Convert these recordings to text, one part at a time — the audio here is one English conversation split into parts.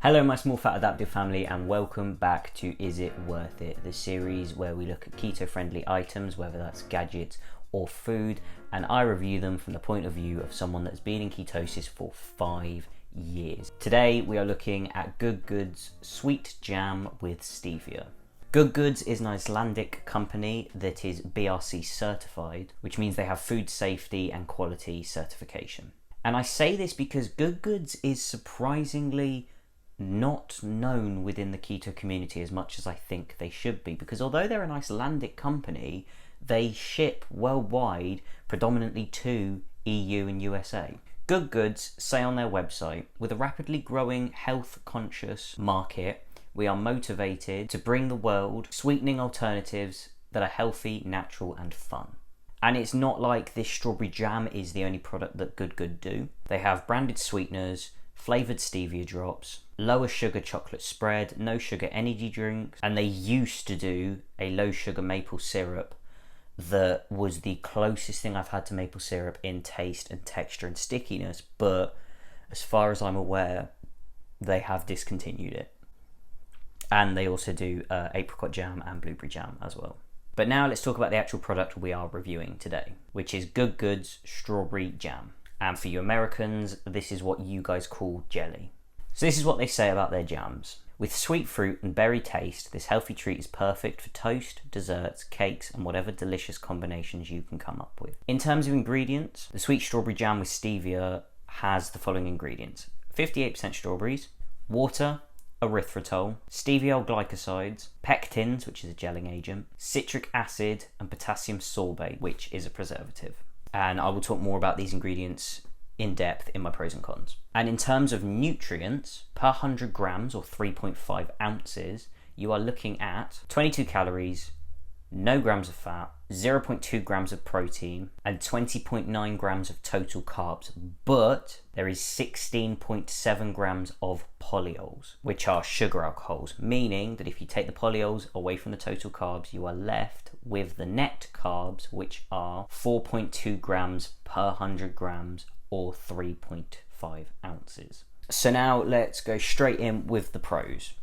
Hello my small fat adaptive family, and welcome back to Is It Worth It, the series where we look at keto friendly items, whether that's gadgets or food, and I review them from the point of view of someone that's been in ketosis for 5 years. Today we are looking at GoodGood's Sweet Jam with Stevia. GoodGood's is an Icelandic company that is BRC certified, which means they have food safety and quality certification. And I say this because GoodGood's is surprisingly not known within the keto community as much as I think they should be, because although they're an Icelandic company, they ship worldwide, predominantly to EU and USA. GoodGood's say on their website, with a rapidly growing health conscious market, we are motivated to bring the world sweetening alternatives that are healthy, natural and fun. And it's not like this strawberry jam is the only product that GoodGood do. They have branded sweeteners, flavoured stevia drops, lower sugar chocolate spread, no sugar energy drinks, and they used to do a low sugar maple syrup that was the closest thing I've had to maple syrup in taste and texture and stickiness, but as far as I'm aware, they have discontinued it. And they also do apricot jam and blueberry jam as well. But now let's talk about the actual product we are reviewing today, which is GoodGood's strawberry jam. And for you Americans, this is what you guys call jelly. So this is what they say about their jams. With sweet fruit and berry taste, this healthy treat is perfect for toast, desserts, cakes, and whatever delicious combinations you can come up with. In terms of ingredients, the sweet strawberry jam with stevia has the following ingredients: 58% strawberries, water, erythritol, steviol glycosides, pectins, which is a gelling agent, citric acid, and potassium sorbate, which is a preservative. And I will talk more about these ingredients in depth in my pros and cons. And in terms of nutrients, per 100 grams or 3.5 ounces, you are looking at 22 calories, no grams of fat, 0.2 grams of protein, and 20.9 grams of total carbs. But there is 16.7 grams of polyols, which are sugar alcohols, meaning that if you take the polyols away from the total carbs, you are left with the net carbs, which are 4.2 grams per 100 grams or 3.5 ounces. So now let's go straight in with the pros.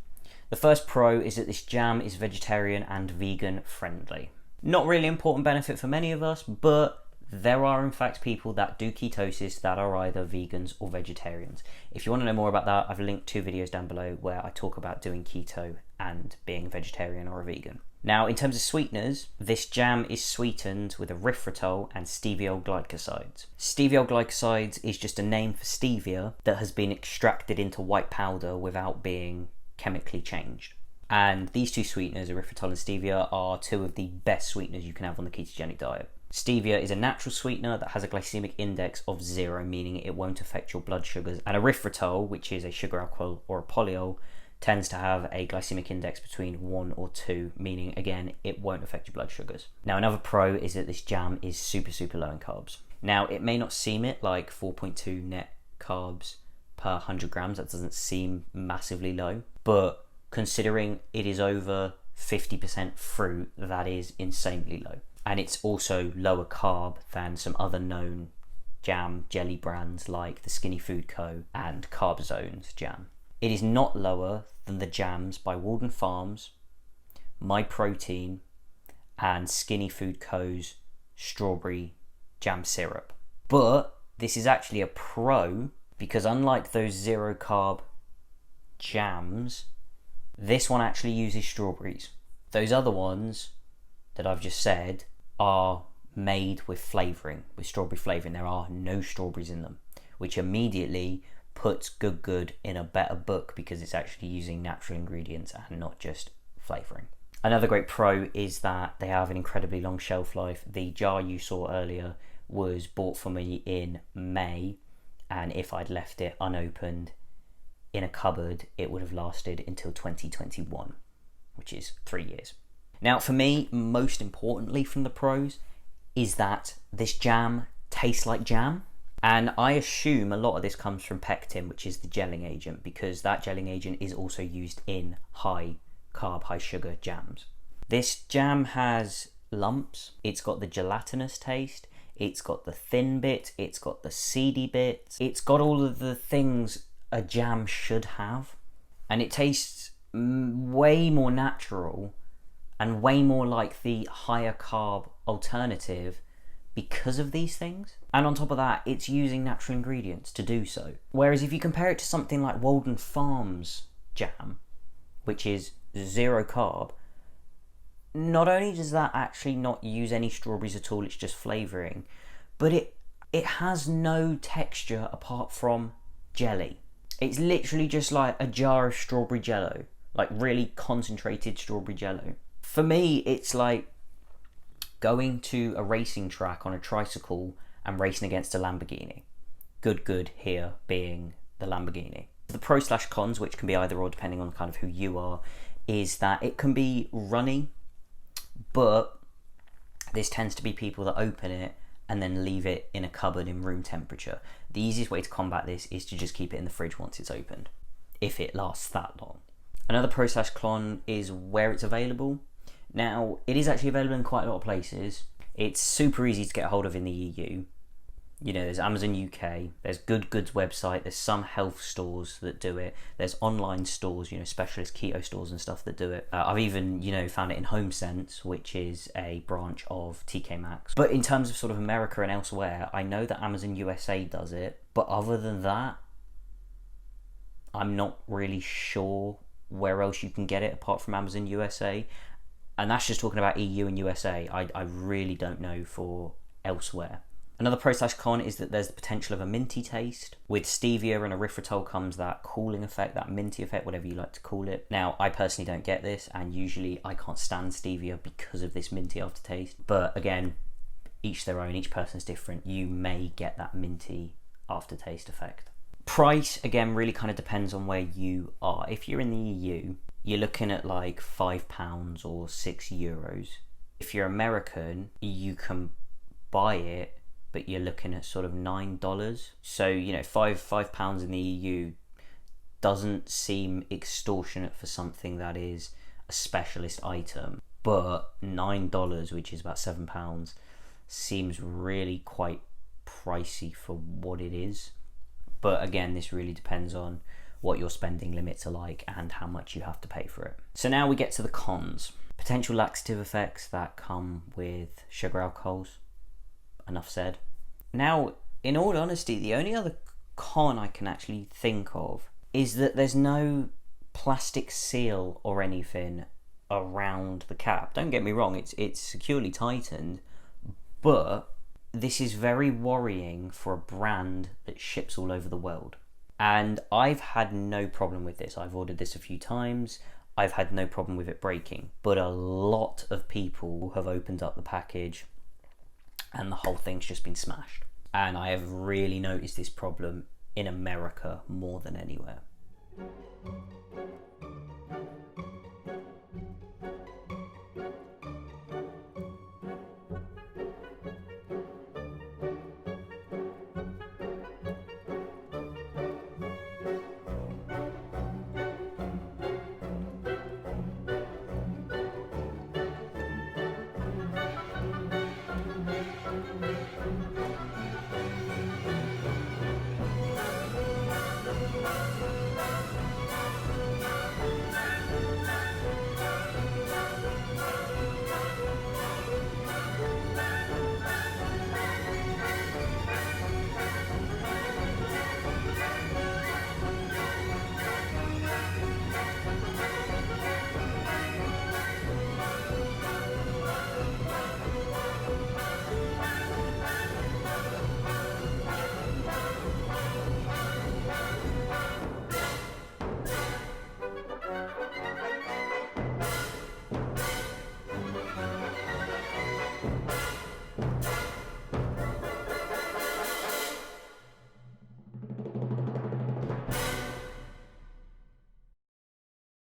The first pro is that this jam is vegetarian and vegan friendly. Not really important benefit for many of us, but there are in fact people that do ketosis that are either vegans or vegetarians. If you want to know more about that, I've linked 2 videos down below where I talk about doing keto and being a vegetarian or a vegan. Now, in terms of sweeteners, this jam is sweetened with erythritol and steviol glycosides. Steviol glycosides is just a name for stevia that has been extracted into white powder without being chemically changed. And these 2 sweeteners, erythritol and stevia, are 2 of the best sweeteners you can have on the ketogenic diet. Stevia is a natural sweetener that has a glycemic index of 0, meaning it won't affect your blood sugars. And erythritol, which is a sugar alcohol or a polyol, tends to have a glycemic index between 1 or 2, meaning again, it won't affect your blood sugars. Now, another pro is that this jam is super low in carbs. Now, it may not seem it, like 4.2 net carbs per 100 grams, that doesn't seem massively low, but considering it is over 50% fruit, that is insanely low. And it's also lower carb than some other known jam jelly brands like the Skinny Food Co. and Carb Zone's jam. It is not lower than the jams by Walden Farms, My Protein, and Skinny Food Co.'s strawberry jam syrup. But this is actually a pro, because unlike those 0 carb jams, this one actually uses strawberries. Those other ones that I've just said are made with flavouring, with strawberry flavouring. There are no strawberries in them, which immediately puts GoodGood in a better book because it's actually using natural ingredients and not just flavouring. Another great pro is that they have an incredibly long shelf life. The jar you saw earlier was bought for me in May, and if I'd left it unopened in a cupboard, it would have lasted until 2021, which is 3 years. Now, for me, most importantly from the pros, is that this jam tastes like jam. And I assume a lot of this comes from pectin, which is the gelling agent, because that gelling agent is also used in high carb, high sugar jams. This jam has lumps, it's got the gelatinous taste, it's got the thin bit, it's got the seedy bits, it's got all of the things a jam should have. and it tastes way more natural and way more like the higher carb alternative because of these things. And on top of that, it's using natural ingredients to do so. Whereas if you compare it to something like Walden Farms jam, which is 0 carb, not only does that actually not use any strawberries at all, it's just flavouring, but it has no texture apart from jelly. It's literally just like a jar of strawberry jello, like really concentrated strawberry jello. For me, it's like going to a racing track on a tricycle and racing against a Lamborghini. GoodGood here being the Lamborghini. The pros/cons, which can be either or depending on kind of who you are, is that it can be runny, but this tends to be people that open it and then leave it in a cupboard in room temperature. The easiest way to combat this is to just keep it in the fridge once it's opened, if it lasts that long. Another pro/con is where it's available. Now, it is actually available in quite a lot of places. It's super easy to get hold of in the EU. You know, there's Amazon UK, there's GoodGood's website, there's some health stores that do it, there's online stores, you know, specialist keto stores and stuff that do it. I've even, you know, found it in HomeSense, which is a branch of TK Maxx. But in terms of sort of America and elsewhere, I know that Amazon USA does it, but other than that, I'm not really sure where else you can get it apart from Amazon USA. And that's just talking about EU and USA. I really don't know for elsewhere. Another pro/con is that there's the potential of a minty taste. With stevia and erythritol comes that cooling effect, that minty effect, whatever you like to call it. Now, I personally don't get this, and usually I can't stand stevia because of this minty aftertaste. But again, each their own, each person's different. You may get that minty aftertaste effect. Price, again, really kind of depends on where you are. If you're in the EU, you're looking at like £5 or €6. If you're American, you can buy it, but you're looking at sort of $9. So, you know, £5 in the EU doesn't seem extortionate for something that is a specialist item. But $9, which is about £7, seems really quite pricey for what it is. But again, this really depends on what your spending limits are like and how much you have to pay for it. So now we get to the cons. Potential laxative effects that come with sugar alcohols. Enough said. Now, in all honesty, the only other con I can actually think of is that there's no plastic seal or anything around the cap. Don't get me wrong, it's securely tightened, but this is very worrying for a brand that ships all over the world. And I've had no problem with this. I've ordered this a few times. I've had no problem with it breaking. But a lot of people have opened up the package and the whole thing's just been smashed. And I have really noticed this problem in America more than anywhere.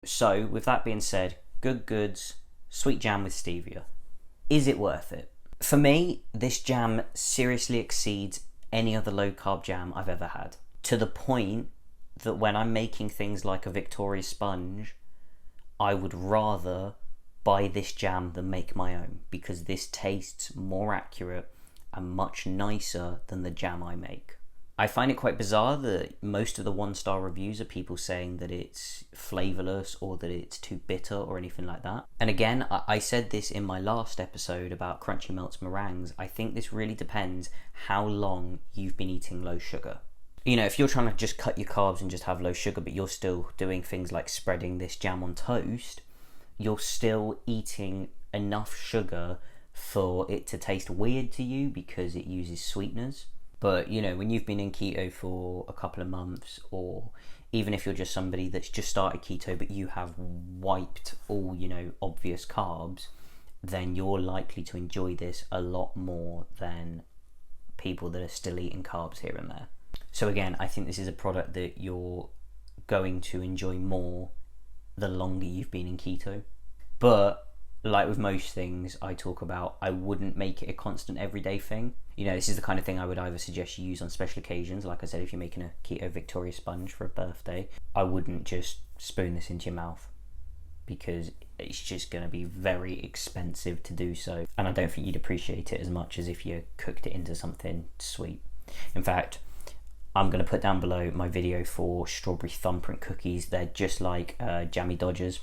So, with that being said, GoodGood's Sweet Jam with Stevia. Is it worth it? For me, this jam seriously exceeds any other low-carb jam I've ever had. To the point that when I'm making things like a Victoria sponge, I would rather buy this jam than make my own, because this tastes more accurate and much nicer than the jam I make. I find it quite bizarre that most of the 1-star reviews are people saying that it's flavourless or that it's too bitter or anything like that. And again, I said this in my last episode about Crunchy Melts meringues. I think this really depends how long you've been eating low sugar. You know, if you're trying to just cut your carbs and just have low sugar, but you're still doing things like spreading this jam on toast, you're still eating enough sugar for it to taste weird to you because it uses sweeteners. But, you know, when you've been in keto for a couple of months, or even if you're just somebody that's just started keto but you have wiped all, you know, obvious carbs, then you're likely to enjoy this a lot more than people that are still eating carbs here and there. So again, I think this is a product that you're going to enjoy more the longer you've been in keto. But like with most things I talk about, I wouldn't make it a constant everyday thing. You know, this is the kind of thing I would either suggest you use on special occasions. Like I said, if you're making a keto Victoria sponge for a birthday, I wouldn't just spoon this into your mouth because it's just going to be very expensive to do so. And I don't think you'd appreciate it as much as if you cooked it into something sweet. In fact, I'm going to put down below my video for strawberry thumbprint cookies. They're just like Jammy Dodgers.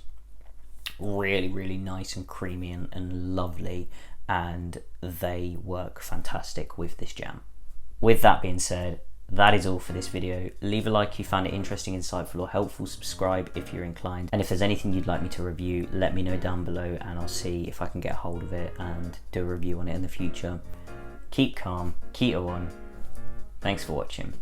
Really, really nice and creamy and lovely, and they work fantastic with this jam. With that being said, that is all for this video. Leave a like if you found it interesting, insightful or helpful. Subscribe if you're inclined, and if there's anything you'd like me to review, let me know down below and I'll see if I can get a hold of it and do a review on it in the future. Keep calm, keto on. Thanks for watching.